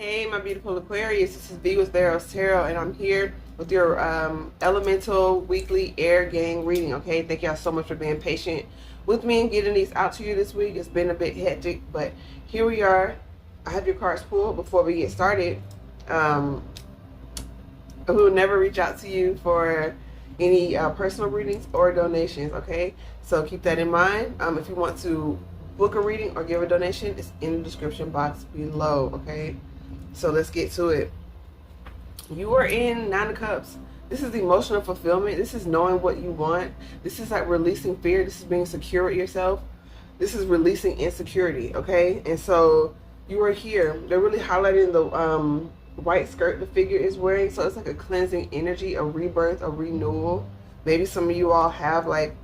Hey, my beautiful Aquarius. This is V with PharaohsTarot, and I'm here with your elemental weekly air gang reading. Okay, thank y'all so much for being patient with me and getting these out to you this week. It's been a bit hectic, but here we are. I have your cards pulled. Before we get started, we will never reach out to you for any personal readings or donations. Okay, so keep that in mind. If you want to book a reading or give a donation, it's in the description box below. Okay. So let's get to it. You are in Nine of Cups. This is emotional fulfillment. This is knowing what you want. This is like releasing fear. This is being secure with yourself. This is releasing insecurity, okay? And so you are here. They're really highlighting the white skirt the figure is wearing. So it's like a cleansing energy, a rebirth, a renewal. Maybe some of you all have like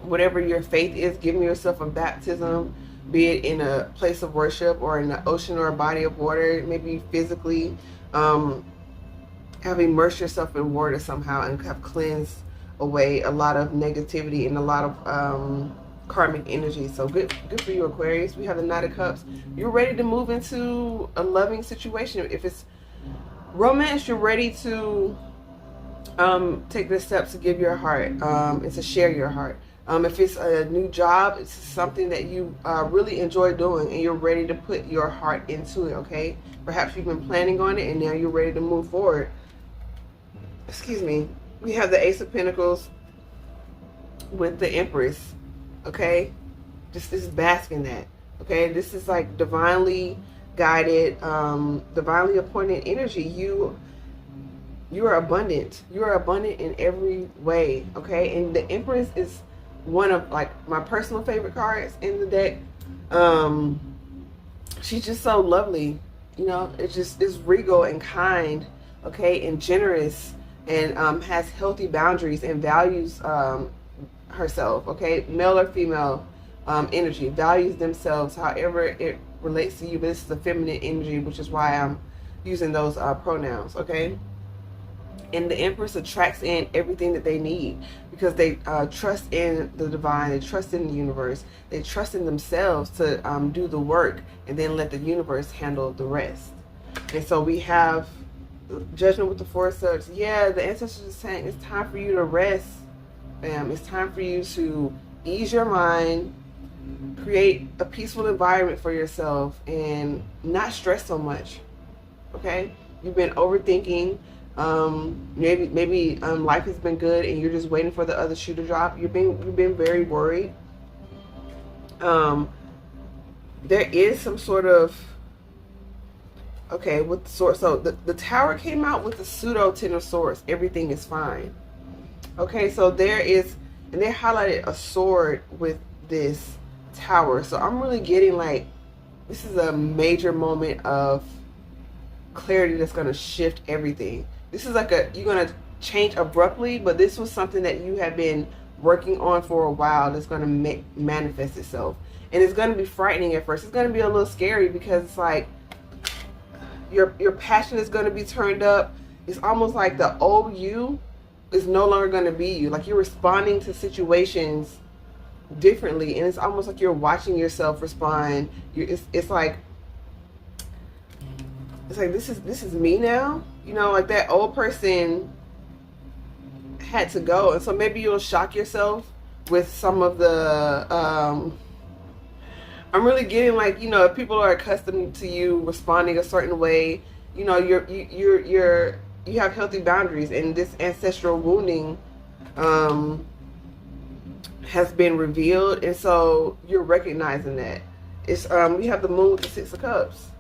whatever your faith is, giving yourself a baptism, be it in a place of worship or in an ocean or a body of water. Maybe physically have immersed yourself in water somehow and have cleansed away a lot of negativity and a lot of karmic energy. So good for you, Aquarius. We have the Knight of Cups. You're ready to move into a loving situation. If it's romance, you're ready to take the steps to give your heart and to share your heart. If it's a new job, it's something that you really enjoy doing and you're ready to put your heart into it, okay? Perhaps you've been planning on it and now you're ready to move forward. Excuse me. We have the Ace of Pentacles with the Empress, okay? Just bask in that, okay? This is like divinely guided, divinely appointed energy. You are abundant. You are abundant in every way, okay? And the Empress is one of like my personal favorite cards in the deck. She's just so lovely, you know. It just is regal and kind, okay, and generous, and has healthy boundaries and values herself, okay, male or female energy, values themselves however it relates to you, but this is a feminine energy, which is why I'm using those pronouns, okay? And the Empress attracts in everything that they need because they trust in the divine, they trust in the universe, they trust in themselves to do the work and then let the universe handle the rest. And so we have Judgment with the Four of Swords. Yeah, the ancestors are saying it's time for you to rest. It's time for you to ease your mind, create a peaceful environment for yourself, and not stress so much. Okay? You've been overthinking. Maybe life has been good and you're just waiting for the other shoe to drop. You've been very worried. There is some sort of, okay, with the sword. So the Tower came out with the pseudo Ten of Swords. Everything is fine. Okay, so there is, and they highlighted a sword with this Tower. So I'm really getting like, this is a major moment of clarity that's going to shift everything. This is like you're going to change abruptly, but this was something that you have been working on for a while that's going to manifest itself. And it's going to be frightening at first. It's going to be a little scary because it's like your passion is going to be turned up. It's almost like the old you is no longer going to be you. Like you're responding to situations differently, and it's almost like you're watching yourself respond. It's like this is me now, you know, like that old person had to go. And so maybe you'll shock yourself with some of the I'm really getting like, you know, if people are accustomed to you responding a certain way, you know, you have healthy boundaries, and this ancestral wounding has been revealed, and so you're recognizing that. It's we have the Moon with the Six of Cups.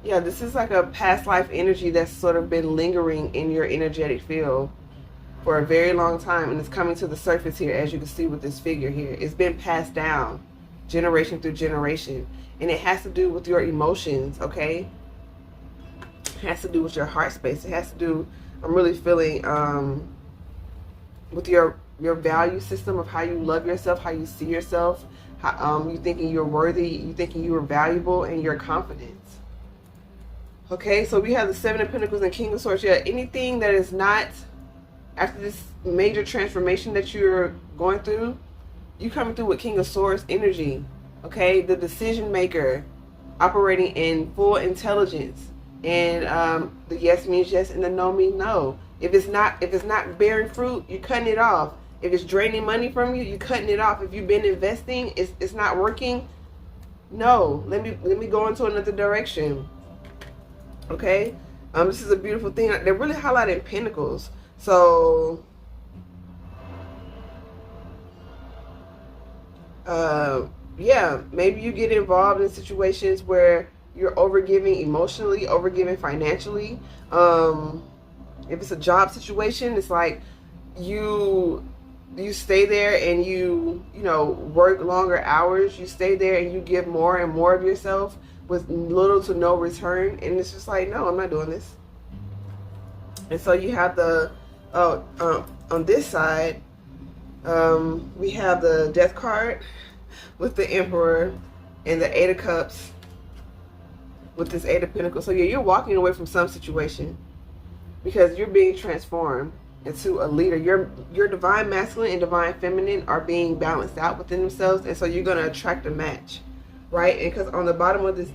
Yeah, this is like a past life energy that's sort of been lingering in your energetic field for a very long time, and it's coming to the surface here, as you can see with this figure here. It's been passed down generation through generation, and it has to do with your emotions, okay? It has to do with your heart space. It has to do, I'm really feeling, with your value system of how you love yourself, how you see yourself, how you thinking you're worthy, you thinking you are valuable, and your confidence. Okay, so we have the Seven of Pentacles and King of Swords. Yeah, anything that is not, after this major transformation that you're going through, you coming through with King of Swords energy. Okay, the decision maker, operating in full intelligence. And the yes means yes and the no means no. If it's not bearing fruit, you're cutting it off. If it's draining money from you, you're cutting it off. If you've been investing, it's not working. No, let me go into another direction. Okay, this is a beautiful thing. They're really highlighting pentacles. So, yeah, maybe you get involved in situations where you're overgiving emotionally, overgiving financially. If it's a job situation, it's like you stay there and you work longer hours. You stay there and you give more and more of yourself with little to no return, and it's just like, no, I'm not doing this. And so you have the on this side, we have the Death card with the Emperor and the Eight of Cups with this Eight of Pentacles. So yeah, you're walking away from some situation because you're being transformed into a leader. Your divine masculine and divine feminine are being balanced out within themselves, and so you're going to attract a match, right? And because on the bottom of this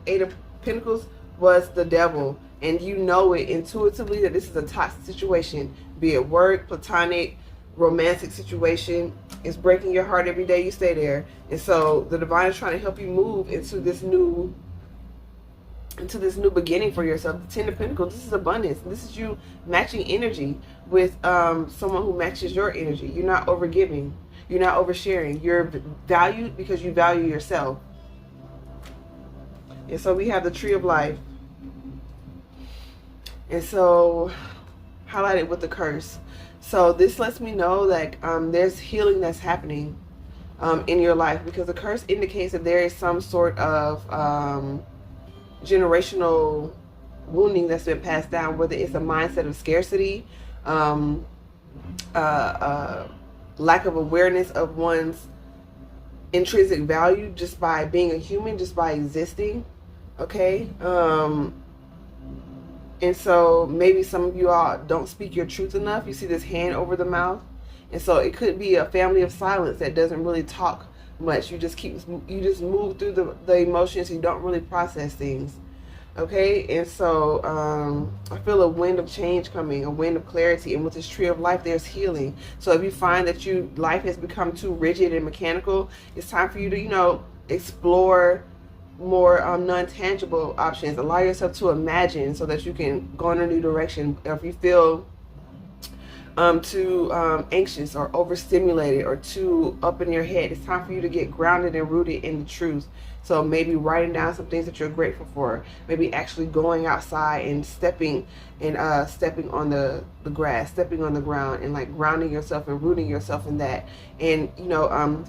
Eight of Pentacles was the Devil, and you know it intuitively that this is a toxic situation, be it work, platonic, romantic situation. It's breaking your heart every day you stay there. And so the divine is trying to help you move into this new beginning for yourself. The Ten of Pentacles, this is abundance. This is you matching energy with someone who matches your energy. You're not overgiving. You're not oversharing. You're valued because you value yourself. And so we have the Tree of Life. And so highlighted with the Curse. So this lets me know that there's healing that's happening in your life, because the Curse indicates that there is some sort of generational wounding that's been passed down, whether it's a mindset of scarcity, lack of awareness of one's intrinsic value just by being a human, just by existing. Okay. And so maybe some of you all don't speak your truth enough. You see this hand over the mouth. And so it could be a family of silence that doesn't really talk much. You just move through the emotions. You don't really process things. Okay. And so I feel a wind of change coming, a wind of clarity. And with this Tree of Life, there's healing. So if you find that life has become too rigid and mechanical, it's time for you to, explore more non-tangible options. Allow yourself to imagine so that you can go in a new direction. If you feel too anxious or overstimulated or too up in your head, it's time for you to get grounded and rooted in the truth. So maybe writing down some things that you're grateful for, maybe actually going outside and stepping on the grass, stepping on the ground, and like grounding yourself and rooting yourself in that. And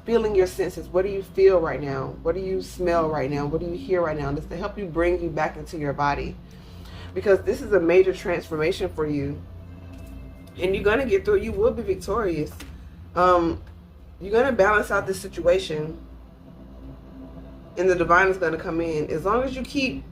feeling your senses. What do you feel right now? What do you smell right now? What do you hear right now? This to help you bring you back into your body, because this is a major transformation for you, and you're gonna get through it. You will be victorious. You're gonna balance out this situation, and the divine is going to come in. As long as you keep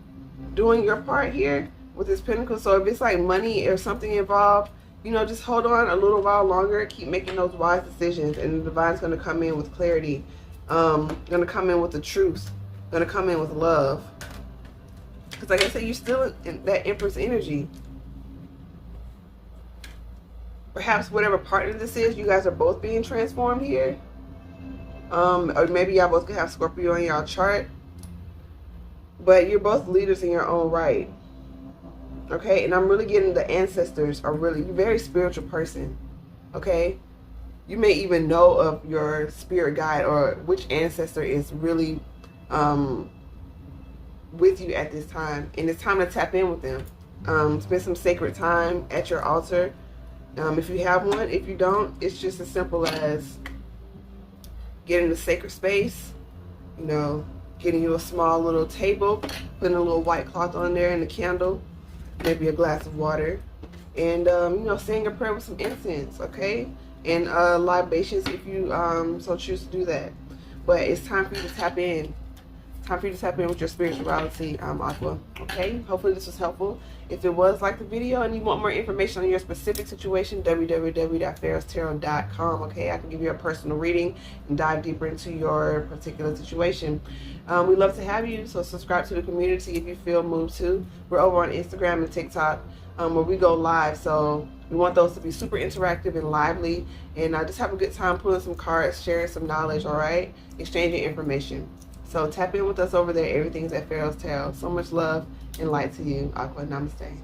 doing your part here with this Pentacle. So if it's like money or something involved, just hold on a little while longer. Keep making those wise decisions, and the divine's going to come in with clarity. Going to come in with the truth. Going to come in with love. Because like I said, you're still in that Empress energy. Perhaps whatever partner this is, you guys are both being transformed here. Or maybe y'all both could have Scorpio in y'all chart, but you're both leaders in your own right. Okay, and I'm really getting the ancestors are you're a very spiritual person. Okay, you may even know of your spirit guide or which ancestor is really with you at this time, and it's time to tap in with them. Spend some sacred time at your altar, if you have one. If you don't, it's just as simple as getting the sacred space, getting you a small little table, putting a little white cloth on there and a candle, maybe a glass of water, and saying a prayer with some incense, okay, and libations if you so choose to do that. But it's time for you to tap in. Time for you to tap in with your spirituality, Aqua. Okay, hopefully this was helpful. If it was, like the video and you want more information on your specific situation, www.PharaohsTarot.com. Okay, I can give you a personal reading and dive deeper into your particular situation. We love to have you, so subscribe to the community if you feel moved to. We're over on Instagram and TikTok where we go live, so we want those to be super interactive and lively, and just have a good time pulling some cards, sharing some knowledge, all right? Exchanging information. So tap in with us over there. Everything's at Pharaohs Tarot. So much love and light to you. Aqua. Namaste.